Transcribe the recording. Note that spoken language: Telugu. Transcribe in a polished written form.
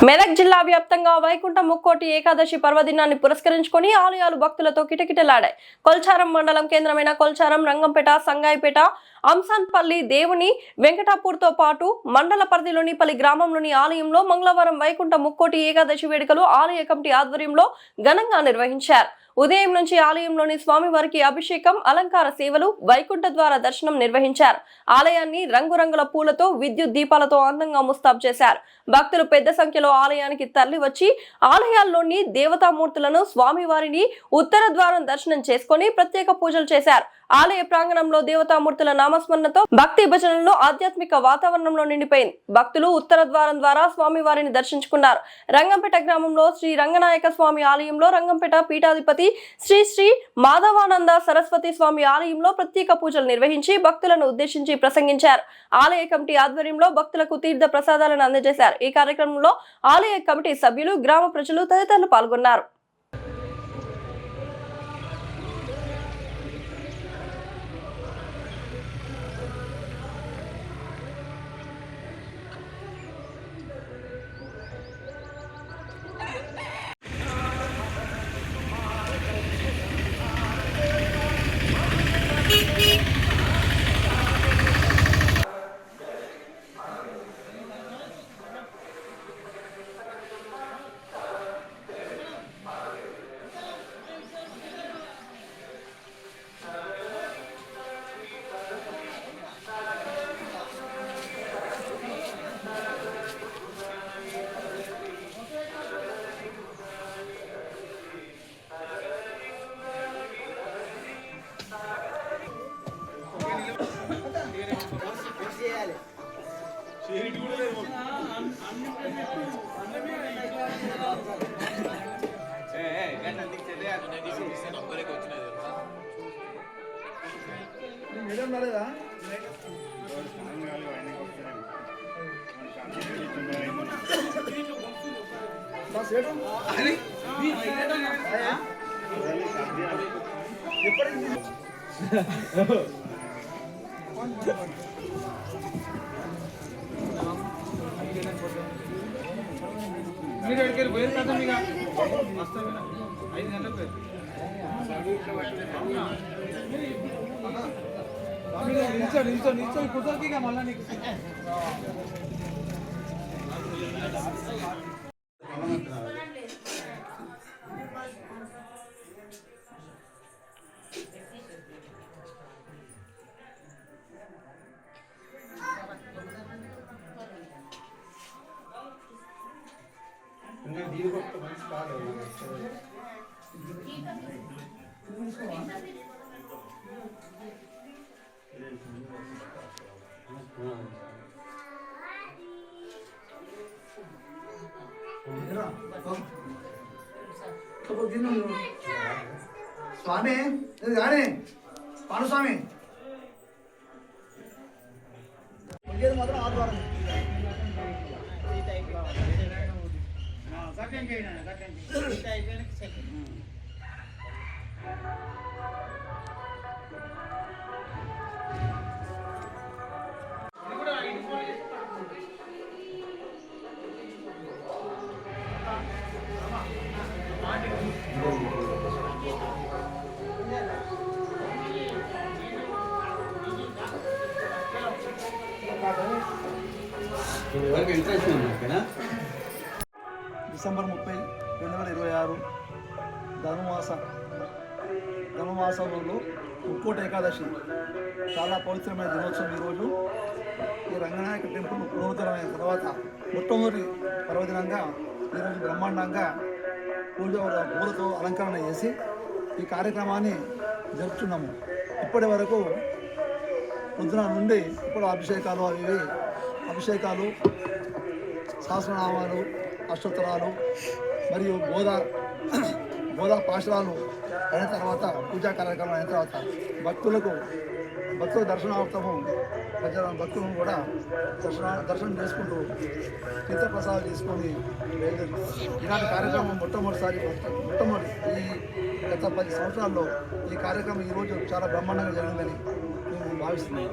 మెదక్ జిల్లా వ్యాప్తంగా వైకుంఠ ముక్కోటి ఏకాదశి పర్వదినాన్ని పురస్కరించుకొని ఆలయాలు భక్తులతో కిటకిటలాడాయి. కొల్చారం మండలం కేంద్రమైన కొల్చారం, రంగంపేట, సంగాయిపేట, అంసాన్పల్లి, దేవుని, వెంకటాపూర్తో పాటు మండల పరిధిలోని పలు గ్రామంలోని ఆలయంలో మంగళవారం వైకుంఠ ముక్కోటి ఏకాదశి వేడుకలు ఆలయ కమిటీ ఆధ్వర్యంలో ఘనంగా నిర్వహించారు. ఉదయం నుంచి ఆలయంలోని స్వామివారికి అభిషేకం, అలంకార సేవలు, వైకుంఠ ద్వార దర్శనం నిర్వహించారు. ఆలయాన్ని రంగురంగుల పూలతో, విద్యుత్ దీపాలతో అందంగా ముస్తాబు చేశారు. భక్తులు పెద్ద సంఖ్యలో ఆలయానికి తరలి వచ్చి ఆలయాల్లోని దేవతామూర్తులను, స్వామివారిని ఉత్తర ద్వారం దర్శనం చేసుకుని ప్రత్యేక పూజలు చేశారు. ఆలయ ప్రాంగణంలో దేవతామూర్తుల నామస్మరణతో భక్తి భజనలో ఆధ్యాత్మిక వాతావరణంలో నిండిపోయింది. భక్తులు ఉత్తర ద్వారం ద్వారా స్వామివారిని దర్శించుకున్నారు. రంగంపేట గ్రామంలో శ్రీ రంగనాయక స్వామి ఆలయంలో, రంగంపేట పీఠాధిపతి శ్రీ శ్రీ మాధవానంద సరస్వతి స్వామి ఆలయంలో ప్రత్యేక పూజలు నిర్వహించి భక్తులను ఉద్దేశించి ప్రసంగించారు. ఆలయ కమిటీ ఆధ్వర్యంలో భక్తులకు తీర్థ ప్రసాదాలను అందజేశారు. ఈ కార్యక్రమంలో ఆలయ కమిటీ సభ్యులు, గ్రామ ప్రజలు తదితరులు పాల్గొన్నారు. మీరు ఎక్కడికి పోయారు కదా మీకు వస్తాను 5 గంటలకు నిల్చో కుదరకి మళ్ళా నీకు స్వామి కానీ పానుస్వామి మాత్రం ఆదివారం డిసెంబర్ 30, 2026 ధనుమాసంలో ముక్కోటి ఏకాదశి చాలా పవిత్రమైన దినోత్సవం. ఈరోజు ఈ రంగనాయక టెంపుల్ పునరుద్ధరమైన తర్వాత మొట్టమొదటి పర్వదినంగా ఈరోజు బ్రహ్మాండంగా పూలతో అలంకరణ చేసి ఈ కార్యక్రమాన్ని జరుపుతున్నాము. ఇప్పటి వరకు పొద్దున నుండి ఇప్పుడు అభిషేకాలు, సహస్రనామాలు, అష్టోత్తరాలు మరియు బోధా పాశురాలు అయిన తర్వాత పూజా కార్యక్రమం అయిన తర్వాత భక్తుల దర్శనార్థము భక్తులను కూడా దర్శనం చేసుకుంటూ తీర్థప్రసాదాలు తీసుకొని ఇలాంటి కార్యక్రమం మొట్టమొదటి ఈ గత 10 సంవత్సరాల్లో ఈ కార్యక్రమం ఈరోజు చాలా బ్రహ్మాండంగా జరిగిందని మేము భావిస్తున్నాం.